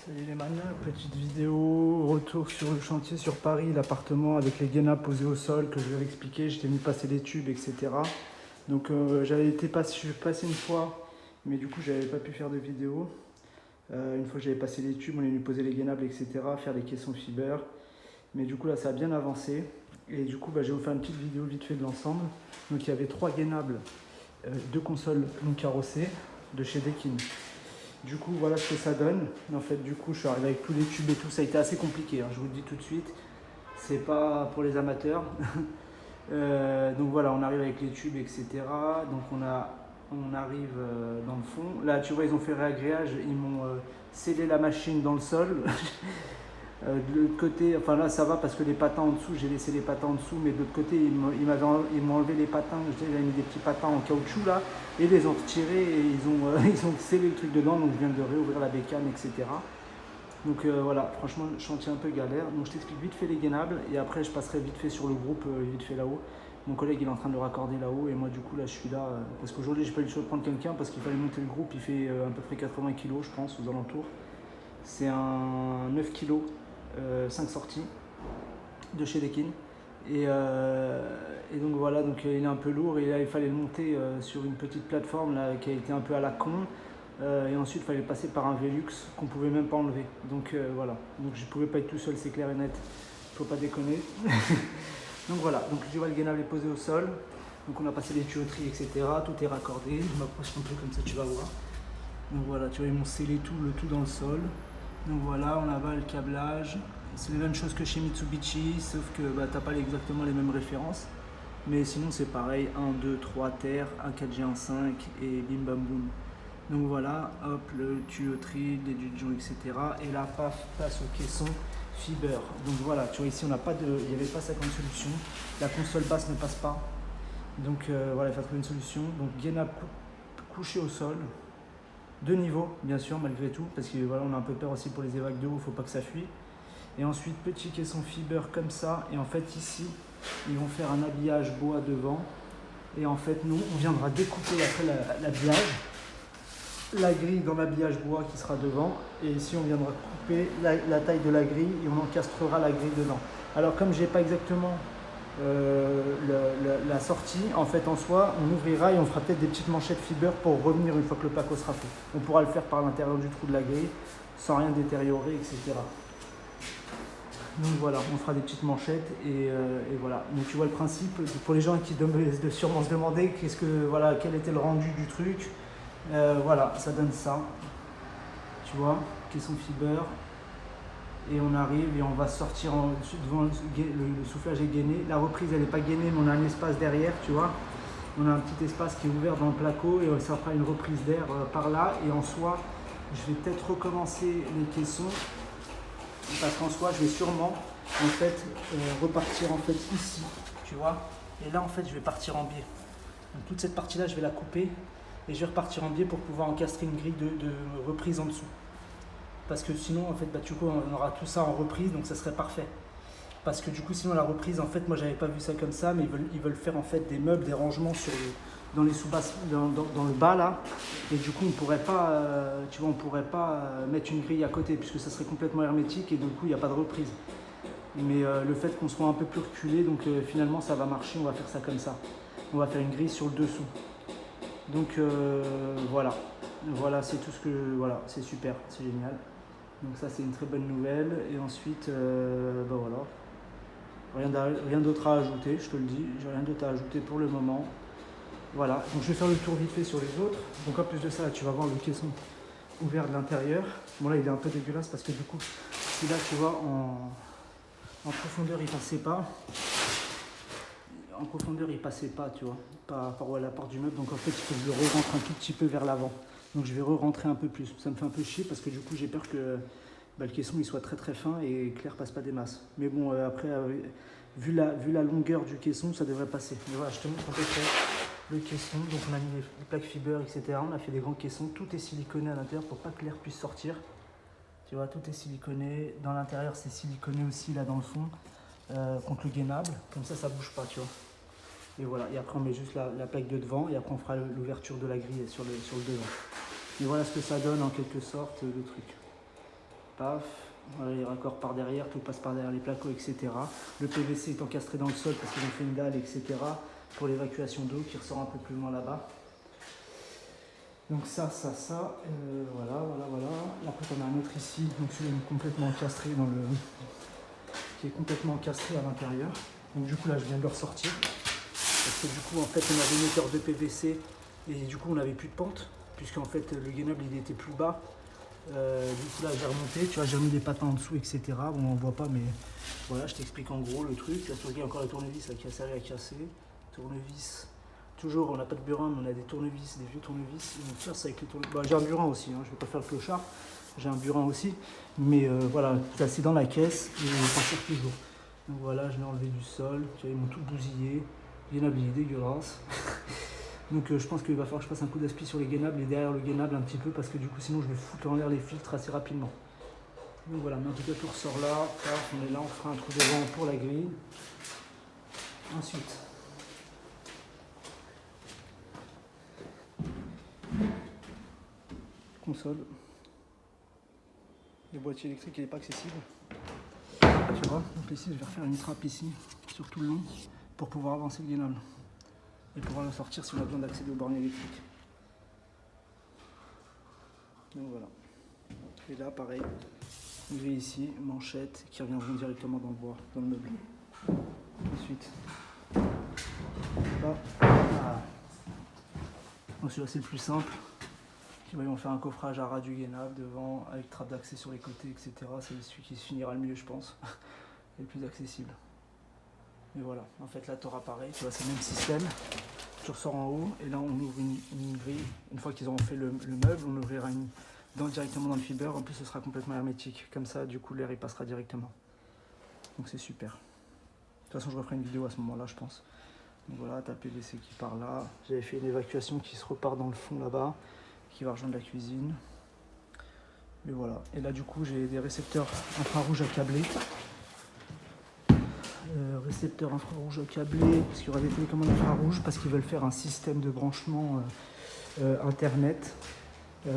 Salut les manas, petite vidéo, retour sur le chantier sur Paris, l'appartement avec les gainats posés au sol que je vais expliquer. J'étais venu passer les tubes, etc. Donc je suis passé une fois, mais du coup j'avais pas pu faire de vidéo. Une fois que j'avais passé les tubes, on est venu poser les gainables, etc. Faire les caissons fiber. Mais du coup là ça a bien avancé. Et du coup je vais vous faire une petite vidéo vite fait de l'ensemble. Donc il y avait 3 gainables, 2 consoles non carrossées de chez Dekin. Du coup, voilà ce que ça donne. En fait, du coup, je suis arrivé avec tous les tubes et tout. Ça a été assez compliqué, hein, je vous le dis tout de suite. C'est pas pour les amateurs. Donc voilà, on arrive avec les tubes, etc. Donc on arrive dans le fond. Là, tu vois, ils ont fait réagréage. Ils m'ont scellé la machine dans le sol. De l'autre côté, enfin là ça va parce que les patins en dessous, j'ai laissé les patins en dessous, mais de l'autre côté ils m'ont enlevé les patins, j'avais mis des petits patins en caoutchouc là, et les ont retirés et ils ont scellé le truc dedans, donc je viens de réouvrir la bécane, etc. Donc voilà, franchement chantier un peu galère, donc je t'explique vite fait les gainables, et après je passerai vite fait sur le groupe, vite fait là-haut. Mon collègue il est en train de le raccorder là-haut, et moi du coup là je suis là, parce qu'aujourd'hui j'ai pas eu le choix de prendre quelqu'un, parce qu'il fallait monter le groupe, il fait à peu près 80 kg je pense, aux alentours. C'est un 9 kg, 5 sorties de chez Dekin. Et donc voilà, donc il est un peu lourd et là il fallait le monter sur une petite plateforme là, qui a été un peu à la con. Et ensuite il fallait passer par un Velux qu'on pouvait même pas enlever. Donc voilà, donc je pouvais pas être tout seul, c'est clair et net. Faut pas déconner. Donc voilà, donc tu vois le gainable est posé au sol. Donc on a passé les tuyauteries, etc. Tout est raccordé. Je m'approche un peu comme ça, tu vas voir. Donc voilà, tu vois, ils m'ont scellé le tout dans le sol. Donc voilà, on avale le câblage. C'est les mêmes choses que chez Mitsubishi, sauf que bah, t'as pas exactement les mêmes références. Mais sinon c'est pareil, 1, 2, 3 terre, un 4G, un 5 et bim bam boum. Donc voilà, hop, le tuyauterie, les dudgeons, etc. Et là, paf, passe au caisson fiber. Donc voilà, tu vois ici, il n'y avait pas 50 solutions. La console basse ne passe pas. Donc voilà, il faut trouver une solution. Donc gainable couché au sol. De niveau, bien sûr, malgré tout, parce que voilà, on a un peu peur aussi pour les évacs de haut, il ne faut pas que ça fuit. Et ensuite, petit caisson fiber comme ça. Et en fait, ici, ils vont faire un habillage bois devant. Et en fait, nous, on viendra découper après l'habillage, la grille dans l'habillage bois qui sera devant. Et ici, on viendra couper la taille de la grille et on encastrera la grille dedans. Alors, comme j'ai pas exactement la sortie, en fait en soi on ouvrira et on fera peut-être des petites manchettes fiber pour revenir une fois que le placo sera fait. On pourra le faire par l'intérieur du trou de la grille sans rien détériorer, etc. Donc voilà, on fera des petites manchettes et voilà. Donc tu vois le principe, pour les gens qui doivent sûrement se demander voilà, quel était le rendu du truc, voilà, ça donne ça, tu vois, caisson fiber. Et on arrive et on va sortir devant le soufflage est gainé. La reprise elle n'est pas gainée, mais on a un espace derrière, tu vois. On a un petit espace qui est ouvert dans le placo et ça fera une reprise d'air par là. Et en soi, je vais peut-être recommencer les caissons parce qu'en soi, je vais sûrement en fait repartir en fait ici, tu vois. Et là en fait, je vais partir en biais. Donc toute cette partie là, je vais la couper et je vais repartir en biais pour pouvoir encastrer une grille de reprise en dessous. Parce que sinon, en fait, bah, du coup, on aura tout ça en reprise, donc ça serait parfait. Parce que du coup, sinon, la reprise, en fait, moi, j'avais pas vu ça comme ça, mais ils veulent faire en fait des meubles, des rangements dans les sous-basses, dans le bas là. Et du coup, on pourrait pas, tu vois, on pourrait pas mettre une grille à côté, puisque ça serait complètement hermétique et du coup, il n'y a pas de reprise. Mais le fait qu'on soit un peu plus reculé, donc finalement, ça va marcher, on va faire ça comme ça. On va faire une grille sur le dessous. Donc voilà. Voilà, c'est tout ce que. Voilà, c'est super, c'est génial. Donc ça c'est une très bonne nouvelle. Et ensuite, ben voilà, rien d'autre à ajouter, je te le dis, j'ai rien d'autre à ajouter pour le moment. Voilà, donc je vais faire le tour vite fait sur les autres. Donc en plus de ça, tu vas voir le caisson ouvert de l'intérieur. Bon là il est un peu dégueulasse parce que du coup, si là tu vois en profondeur il passait pas. En profondeur il passait pas, tu vois, par rapport à la porte du meuble. Donc en fait il faut que je le re-rentre un tout petit peu vers l'avant. Donc je vais re-rentrer un peu plus. Ça me fait un peu chier parce que du coup j'ai peur que le caisson il soit très très fin et Claire passe pas des masses. Mais bon après vu la longueur du caisson ça devrait passer. Mais voilà, je te montre à peu près le caisson. Donc on a mis les plaques fiber, etc. On a fait des grands caissons. Tout est siliconé à l'intérieur pour pas que l'air puisse sortir. Tu vois, tout est siliconé. Dans l'intérieur c'est siliconé aussi là dans le fond contre le gainable. Comme ça bouge pas, tu vois. Et voilà, et après on met juste la plaque de devant et après on fera l'ouverture de la grille sur le devant. Et voilà ce que ça donne en quelque sorte le truc. paf, voilà, les raccords par derrière, tout passe par derrière les placots, etc. Le PVC est encastré dans le sol parce qu'ils ont fait une dalle, etc. pour l'évacuation d'eau qui ressort un peu plus loin là-bas. Donc ça, voilà. Après on a un autre ici, donc celui complètement encastré qui est complètement encastré à l'intérieur. Donc du coup là je viens de le ressortir. Parce que du coup en fait on avait une hauteur de PVC et du coup on n'avait plus de pente, puisqu'en fait le gainable il était plus bas. Du coup là j'ai remonté, tu vois, j'ai remis des patins en dessous, etc. Bon on voit pas, mais voilà, je t'explique en gros le truc. Là, il y a encore la tournevis là, qui a servi à casser. Tournevis. Toujours, on n'a pas de burin, mais on a des tournevis, des vieux tournevis. Et on casse avec les tournevis. Bah, j'ai un burin aussi, hein, je ne vais pas faire le clochard. J'ai un burin aussi. Mais voilà, c'est dans la caisse et on s'en sert toujours. Donc voilà, je l'ai enlevé du sol. Tu vois, ils m'ont tout bousillé. Gainable, il est dégueulasse. Donc je pense qu'il va falloir que je passe un coup d'aspi sur les gainables et derrière le gainable un petit peu, parce que du coup sinon je vais foutre en l'air les filtres assez rapidement. Donc voilà, mais en tout cas tout ressort là. Paf, on est là, on fera un trou devant pour la grille. Ensuite. Console. Le boîtier électrique il n'est pas accessible. Tu vois, donc ici je vais refaire une trappe ici, sur tout le long, pour pouvoir avancer le gainable. Et pouvoir le sortir si on a besoin d'accéder au borne électrique. Donc voilà. Et là pareil, j'ai ici manchettes qui reviendront directement dans le bois, dans le meuble. Ensuite, là, donc celui-là c'est le plus simple. Ils vont faire un coffrage à ras du gainable devant, avec trappe d'accès sur les côtés, etc. C'est celui qui se finira le mieux, je pense, et le plus accessible. Et voilà, en fait là tu auras pareil, tu vois, c'est le même système. Tu ressors en haut et là on ouvre une grille. Une fois qu'ils auront fait le meuble, on ouvrira directement dans le fiber. En plus ce sera complètement hermétique. Comme ça du coup l'air il passera directement. Donc c'est super. De toute façon je referai une vidéo à ce moment-là je pense. Donc voilà, t'as PVC qui part là. J'avais fait une évacuation qui se repart dans le fond là-bas, qui va rejoindre la cuisine. Et voilà. Et là du coup j'ai des récepteurs infrarouges à câbler. Récepteur infrarouge câblé, parce qu'il y aura des télécommandes infrarouges, parce qu'ils veulent faire un système de branchement internet,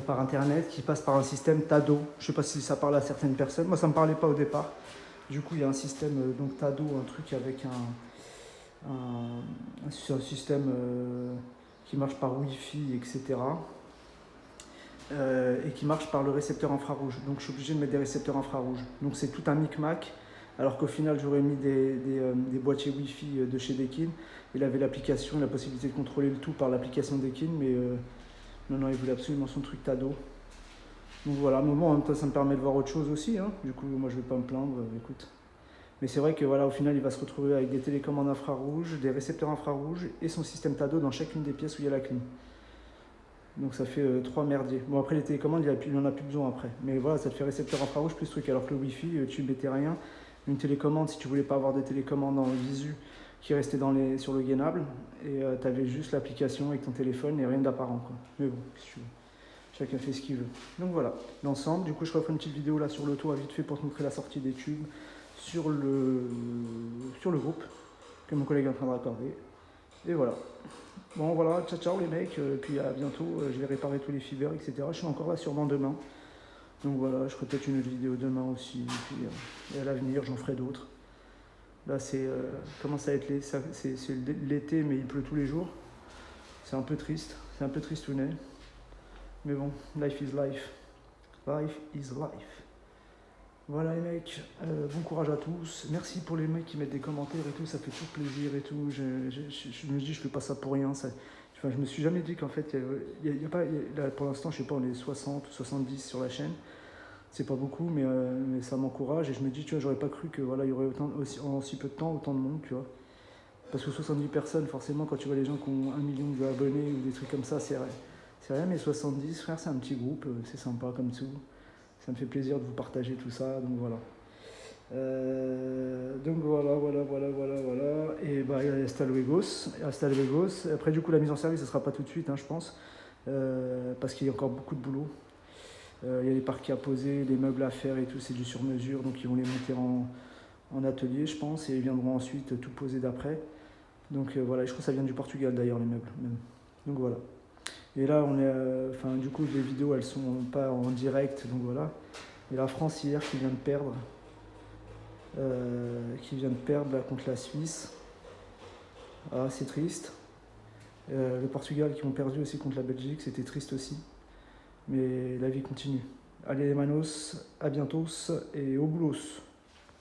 par internet, qui passe par un système TADO. Je ne sais pas si ça parle à certaines personnes, moi ça ne me parlait pas au départ. Du coup il y a un système donc TADO, un truc avec un système qui marche par Wi-Fi, etc. Et qui marche par le récepteur infrarouge. Donc je suis obligé de mettre des récepteurs infrarouges. Donc c'est tout un micmac. Alors qu'au final, j'aurais mis des boîtiers Wi-Fi de chez Deakin. Il avait l'application, la possibilité de contrôler le tout par l'application Deakin, mais non, il voulait absolument son truc TADO. Donc voilà, mais bon, en même temps, ça me permet de voir autre chose aussi. Hein. Du coup, moi, je ne vais pas me plaindre, écoute. Mais c'est vrai que voilà, au final, il va se retrouver avec des télécommandes infrarouges, des récepteurs infrarouges et son système TADO dans chacune des pièces où il y a la clim. Donc ça fait 3 merdiers. Bon, après, les télécommandes, il n'en a plus besoin après. Mais voilà, ça te fait récepteur infrarouge plus truc. Alors que le Wi-Fi, tu ne mettais rien. Une télécommande, si tu voulais pas avoir de télécommande en visu qui restait sur le gainable, et tu avais juste l'application avec ton téléphone et rien d'apparent, quoi. Mais bon, chacun fait ce qu'il veut. Donc voilà, l'ensemble. Du coup, je referai une petite vidéo là sur le toit vite fait pour te montrer la sortie des tubes sur le groupe que mon collègue est en train de raccorder. Et voilà. Bon voilà, ciao les mecs, puis à bientôt. Je vais réparer tous les fibers, etc. Je suis encore là sûrement demain. Donc voilà, je ferai peut-être une autre vidéo demain aussi, et puis et à l'avenir j'en ferai d'autres. Là c'est commence à être c'est l'été mais il pleut tous les jours. C'est un peu triste, c'est un peu tristounet. Mais bon, life is life. Life is life. Voilà les mecs, bon courage à tous. Merci pour les mecs qui mettent des commentaires et tout, ça fait toujours plaisir et tout. Je me dis je fais pas ça pour rien. Je me suis jamais dit qu'en fait, y a pas, là, pour l'instant, je sais pas, on est 60 ou 70 sur la chaîne. C'est pas beaucoup, mais ça m'encourage. Et je me dis, tu vois, j'aurais pas cru que voilà, il y aurait en si peu de temps autant de monde, tu vois. Parce que 70 personnes, forcément, quand tu vois les gens qui ont 1 million d'abonnés ou des trucs comme ça, c'est rien. Mais 70, frère, c'est un petit groupe, c'est sympa comme tout. Ça me fait plaisir de vous partager tout ça, donc voilà. Donc voilà. Et bah, hasta luego. Après, du coup, la mise en service, ça sera pas tout de suite, hein, je pense. Parce qu'il y a encore beaucoup de boulot. Il y a les parquets à poser, les meubles à faire et tout, c'est du sur-mesure. Donc, ils vont les monter en atelier, je pense. Et ils viendront ensuite tout poser d'après. Donc voilà, je crois que ça vient du Portugal d'ailleurs, les meubles. Même. Donc voilà. Et là, du coup, les vidéos, elles sont pas en direct. Donc voilà. Et la France hier qui vient de perdre. Là, contre la Suisse. Ah, c'est triste. Le Portugal qui ont perdu aussi contre la Belgique, c'était triste aussi. Mais la vie continue. Allez les manos, à bientôt et au boulos.